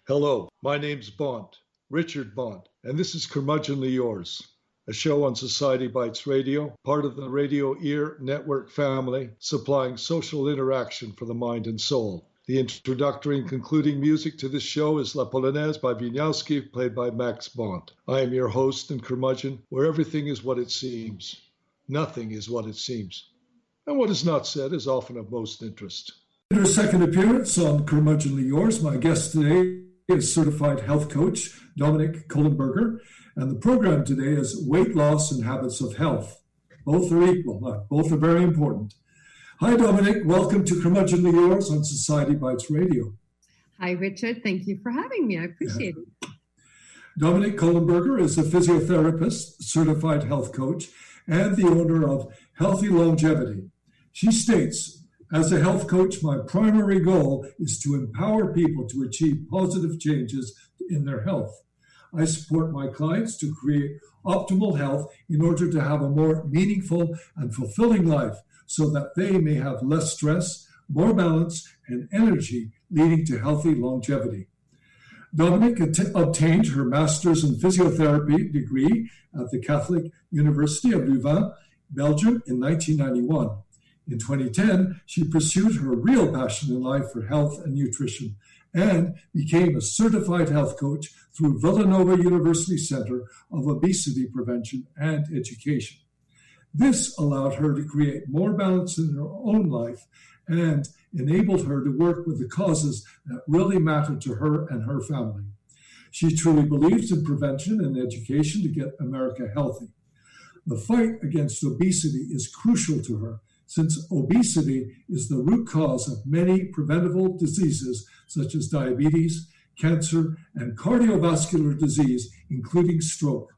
Hello, my name's Bond, Richard Bond, and this is Curmudgeonly Yours, a show on Society Bites Radio, part of the Radio Ear Network family, supplying social interaction for the mind and soul. The introductory and concluding music to this show is La Polonaise by Wieniawski, played by Max Bond. I am your host and curmudgeon, where everything is what it seems. Nothing is what it seems. And what is not said is often of most interest. In her second appearance on Curmudgeonly Yours, my guest today is certified health coach Dominique Kohlenberger, and the program today is weight loss and habits of health. Both are equal, both are very important. Hi, Dominique. Welcome to Curmudgeonly Yours on Society Bites Radio. Hi, Richard. Thank you for having me. I appreciate it. Dominique Kohlenberger is a physiotherapist, certified health coach, and the owner of Healthy Longevity. She states, as a health coach, my primary goal is to empower people to achieve positive changes in their health. I support my clients to create optimal health in order to have a more meaningful and fulfilling life so that they may have less stress, more balance, and energy, leading to healthy longevity. Dominique obtained her master's in physiotherapy degree at the Catholic University of Leuven, Belgium in 1991. In 2010, she pursued her real passion in life for health and nutrition and became a certified health coach through Villanova University Center of Obesity Prevention and Education. This allowed her to create more balance in her own life and enabled her to work with the causes that really mattered to her and her family. She truly believes in prevention and education to get America healthy. The fight against obesity is crucial to her, since obesity is the root cause of many preventable diseases such as diabetes, cancer, and cardiovascular disease, including stroke.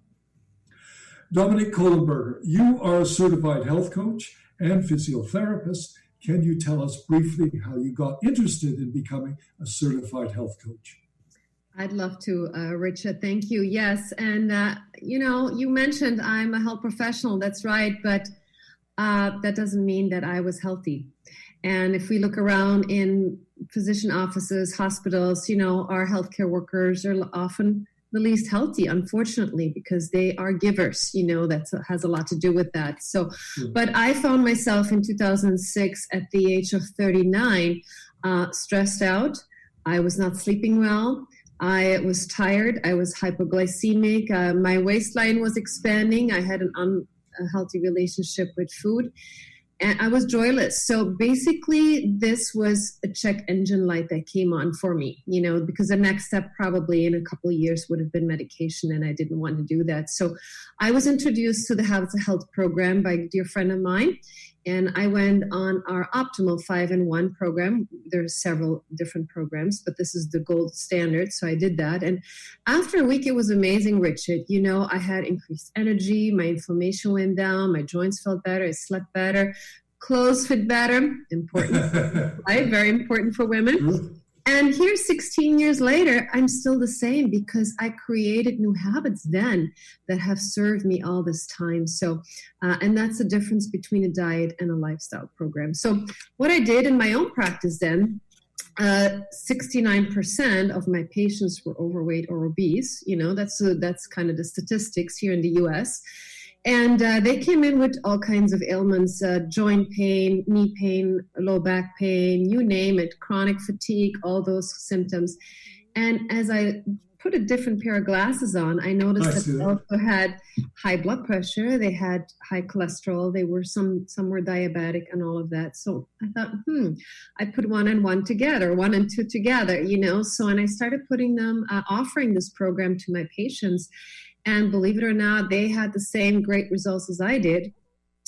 Dominique Kohlenberger, you are a certified health coach and physiotherapist. Can you tell us briefly how you got interested in becoming a certified health coach? I'd love to, Richard. Thank you. Yes. And, you mentioned I'm a health professional. That's right. But that doesn't mean that I was healthy. And if we look around in physician offices, hospitals, our healthcare workers are often the least healthy, unfortunately, because they are givers. That has a lot to do with that. So, but I found myself in 2006 at the age of 39, stressed out. I was not sleeping well. I was tired. I was hypoglycemic. My waistline was expanding. I had a healthy relationship with food, and I was joyless. So basically, this was a check engine light that came on for me, because the next step probably in a couple of years would have been medication, and I didn't want to do that. So I was introduced to the Habits of Health program by a dear friend of mine, and I went on our optimal 5-in-1 program. There's several different programs, but this is the gold standard. So I did that. And after a week, it was amazing, Richard. I had increased energy. My inflammation went down. My joints felt better. I slept better. Clothes fit better. Important, right? Very important for women. And here, 16 years later, I'm still the same because I created new habits then that have served me all this time. So, and that's the difference between a diet and a lifestyle program. So what I did in my own practice then, 69% of my patients were overweight or obese. That's kind of the statistics here in the US. And they came in with all kinds of ailments, joint pain, knee pain, low back pain, you name it, chronic fatigue, all those symptoms. And as I put a different pair of glasses on, I noticed that they also had high blood pressure, they had high cholesterol, they were some were diabetic and all of that. So I thought, I put one and one together, one and two together, So, and I started putting them, offering this program to my patients. And believe it or not, they had the same great results as I did.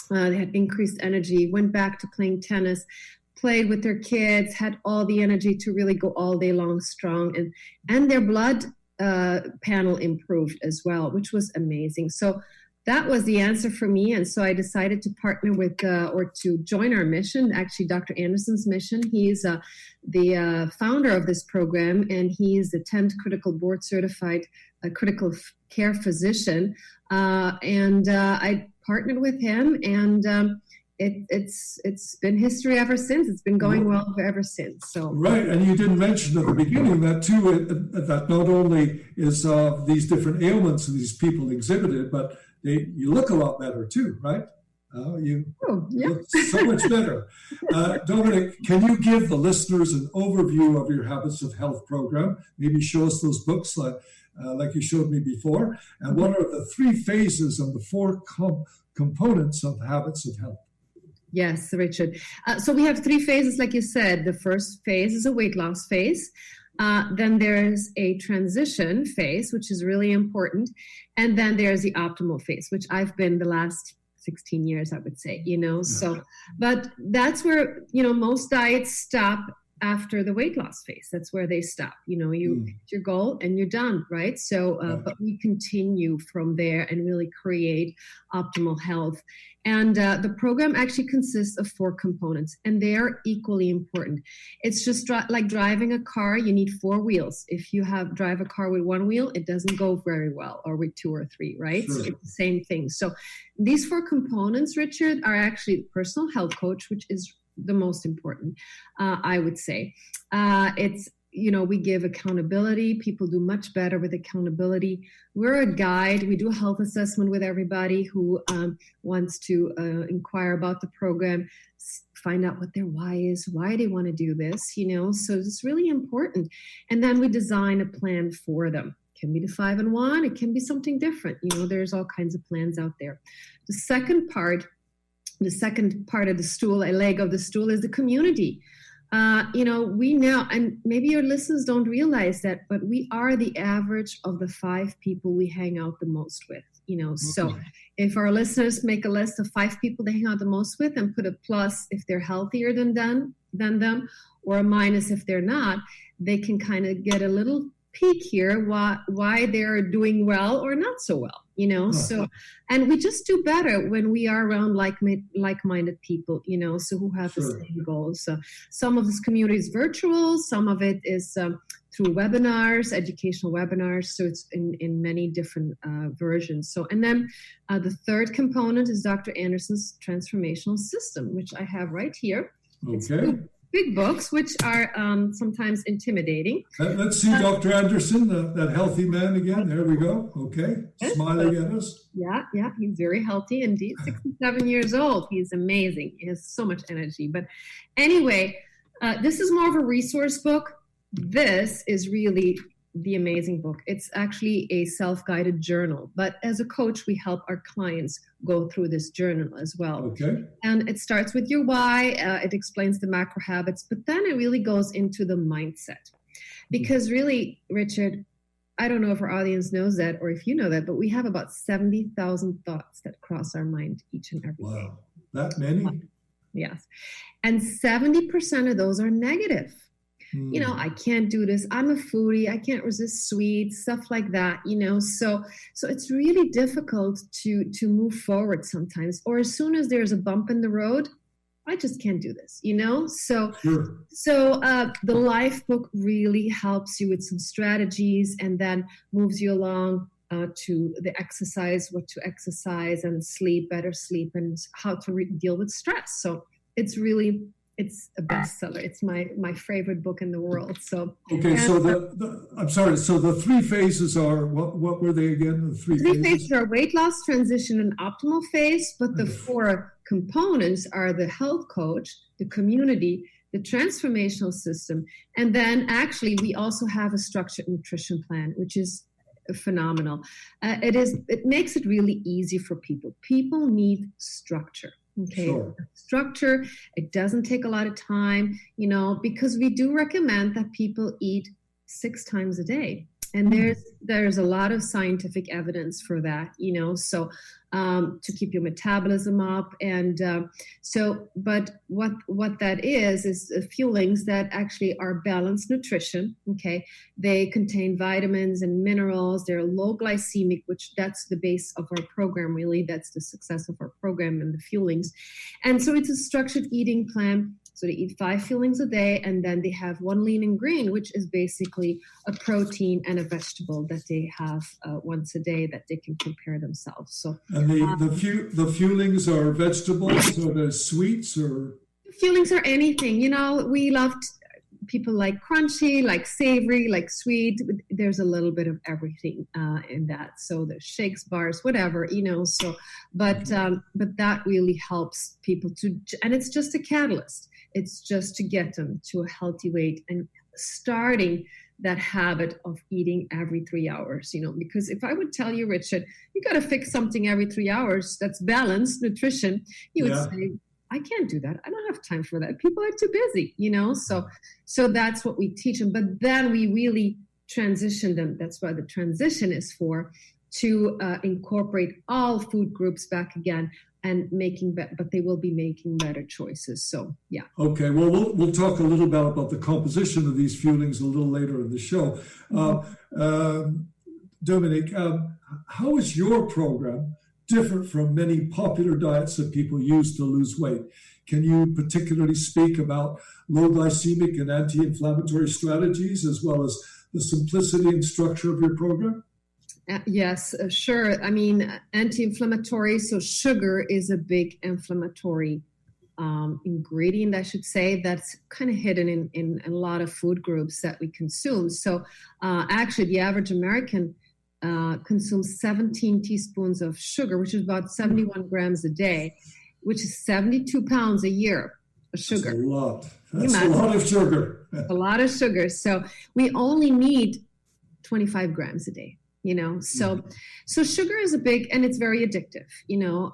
They had increased energy, went back to playing tennis, played with their kids, had all the energy to really go all day long strong. And their blood panel improved as well, which was amazing. So that was the answer for me. And so I decided to partner with or to join our mission, actually Dr. Anderson's mission. He's the founder of this program, and he's the 10th critical board certified critical care physician. And I partnered with him, and it's been history ever since. It's been going well ever since. So right, and you didn't mention at the beginning that too, that not only is these different ailments that these people exhibited, but you look a lot better too, right? You look so much better. Dominique, can you give the listeners an overview of your Habits of Health program? Maybe show us those books like you showed me before. And what are the 3 phases and the 4 components of Habits of Health? Yes, Richard. So we have 3 phases, like you said. The first phase is a weight loss phase. Then there's a transition phase, which is really important. And then there's the optimal phase, which I've been the last 16 years, I would say, so, but that's where, most diets stop after the weight loss phase. That's where they stop. You hit your goal and you're done, right? So, but we continue from there and really create optimal health. And the program actually consists of 4 components, and they are equally important. It's just like driving a car. You need 4 wheels. If you drive a car with 1 wheel, it doesn't go very well, or with 2 or 3, right? Sure. So it's the same thing. So these 4 components, Richard, are actually the personal health coach, which is the most important, I would say. It's, we give accountability. People do much better with accountability. We're a guide. We do a health assessment with everybody who wants to inquire about the program, find out what their why is, why they want to do this, so it's really important. And then we design a plan for them. It can be the 5 and 1. It can be something different. There's all kinds of plans out there. The second part of the stool, a leg of the stool, is the community. We now, and maybe your listeners don't realize that, but we are the average of the 5 people we hang out the most with, So if our listeners make a list of 5 people they hang out the most with and put a plus if they're healthier than them, or a minus if they're not, they can kind of get a little peek here why they're doing well or not so well, So, and we just do better when we are around like-minded people, so who have the same goals. So some of this community is virtual, some of it is through webinars, educational webinars. So it's in many different versions. So, and then the third component is Dr. Anderson's Transformational System, which I have right here. Okay. Big books, which are sometimes intimidating. Let's see Dr. Anderson, that healthy man again. There we go. Okay. Smiling at us. Yeah. He's very healthy indeed. 67 years old. He's amazing. He has so much energy. But anyway, this is more of a resource book. This is really the amazing book. It's actually a self-guided journal. But as a coach, we help our clients go through this journal as well. Okay. And it starts with your why. It explains the macro habits, but then it really goes into the mindset. Because really, Richard, I don't know if our audience knows that or if you know that, but we have about 70,000 thoughts that cross our mind each and every day. Wow. That many? Yes. And 70% of those are negative. I can't do this. I'm a foodie. I can't resist sweets, stuff like that, So it's really difficult to move forward sometimes. Or as soon as there's a bump in the road, I just can't do this, So, the Life book really helps you with some strategies and then moves you along to the exercise, what to exercise, and better sleep, and how to deal with stress. So it's a bestseller. It's my favorite book in the world. So okay. So I'm sorry. So the 3 phases are what were they again? The 3 phases are weight loss, transition, and optimal phase. But the 4 components are the health coach, the community, the transformational system, and then actually we also have a structured nutrition plan, which is phenomenal. It makes it really easy for people. People need structure. Okay. Sure. Structure. It doesn't take a lot of time, because we do recommend that people eat 6 times a day. And there's a lot of scientific evidence for that, so to keep your metabolism up. And but what that is fuelings that actually are balanced nutrition. Okay. They contain vitamins and minerals. They're low glycemic, which that's the base of our program, really. That's the success of our program and the fuelings. And so it's a structured eating plan. So they eat 5 fillings a day, and then they have 1 lean and green, which is basically a protein and a vegetable that they have once a day that they can prepare themselves. So, and the fillings are vegetables, or the sweets, or fillings are anything. We loved. People like crunchy, like savory, like sweet. There's a little bit of everything in that. So there's shakes, bars, whatever, So, but that really helps people and it's just a catalyst. It's just to get them to a healthy weight and starting that habit of eating every 3 hours, because if I would tell you, Richard, you got to fix something every 3 hours that's balanced nutrition, you would say, I can't do that. I don't have time for that. People are too busy, So that's what we teach them. But then we really transition them. That's what the transition is for, to incorporate all food groups back again and but they will be making better choices. So, yeah. Okay. Well, we'll talk a little bit about the composition of these fuelings a little later in the show. Dominique, how is your program different from many popular diets that people use to lose weight? Can you particularly speak about low glycemic and anti-inflammatory strategies, as well as the simplicity and structure of your program? Yes, sure. I mean, anti-inflammatory, so sugar is a big inflammatory ingredient, I should say, that's kind of hidden in a lot of food groups that we consume. So actually, the average American consumes 17 teaspoons of sugar, which is about 71 grams a day, which is 72 pounds a year of sugar. That's a lot. That's a lot of sugar. A lot of sugar. So we only need 25 grams a day. So sugar is and it's very addictive,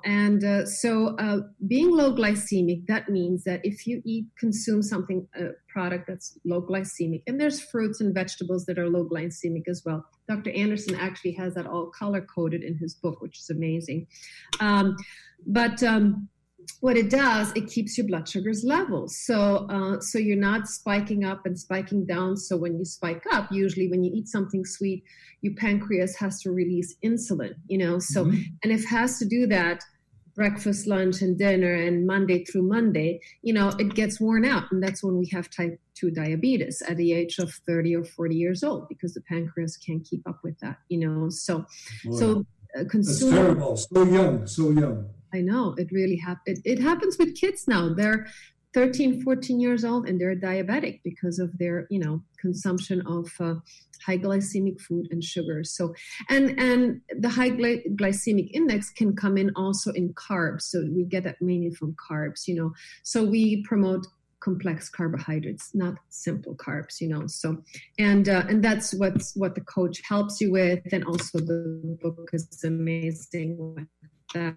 and so being low glycemic, that means that if you consume a product that's low glycemic, and there's fruits and vegetables that are low glycemic as well. Dr. Anderson actually has that all color-coded in his book, which is amazing. But what it does, it keeps your blood sugars level. So you're not spiking up and spiking down. So when you spike up, usually when you eat something sweet, your pancreas has to release insulin, and if it has to do that breakfast, lunch, and dinner, and Monday through Monday, it gets worn out. And that's when we have type 2 diabetes at the age of 30 or 40 years old, because the pancreas can't keep up with that, So That's terrible. So young. I know, it really happens. It happens with kids now. They're 13, 14 years old, and they're diabetic because of their, consumption of high glycemic food and sugar. So, and the high glycemic index can come in also in carbs. So we get that mainly from carbs, So we promote complex carbohydrates, not simple carbs, So, and that's what the coach helps you with. And also the book is amazing with that.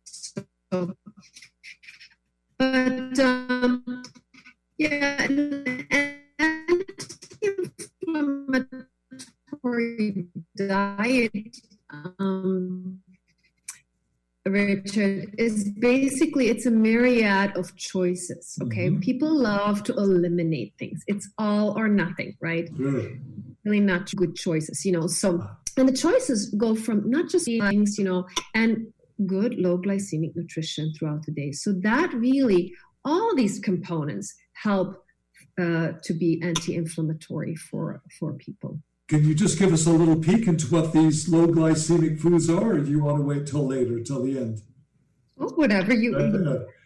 So, but anti-inflammatory diet, Richard, is basically, it's a myriad of choices. Okay, people love to eliminate things. It's all or nothing, right? Really not good choices, So, and the choices go from not just things, and good low glycemic nutrition throughout the day. So that really, all these components help to be anti-inflammatory for people. Can you just give us a little peek into what these low glycemic foods are, or do you want to wait till later, till the end? Oh, whatever you.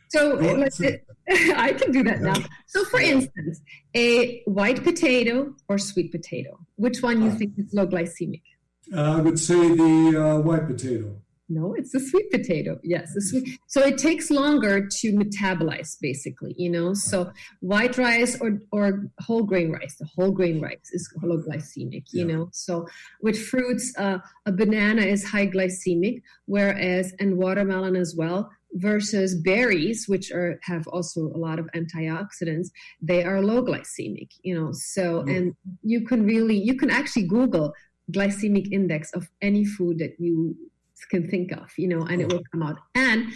So I can do that now. So for instance, a white potato or sweet potato, which one you think is low glycemic? I would say the white potato. No, it's the sweet potato. Yes, the sweet. So it takes longer to metabolize, basically, So white rice or whole grain rice. The whole grain rice is low glycemic, So with fruits, a banana is high glycemic, and watermelon as well. Versus berries, which have also a lot of antioxidants, they are low glycemic, So, and you can actually Google glycemic index of any food that you can think of, and it will come out. And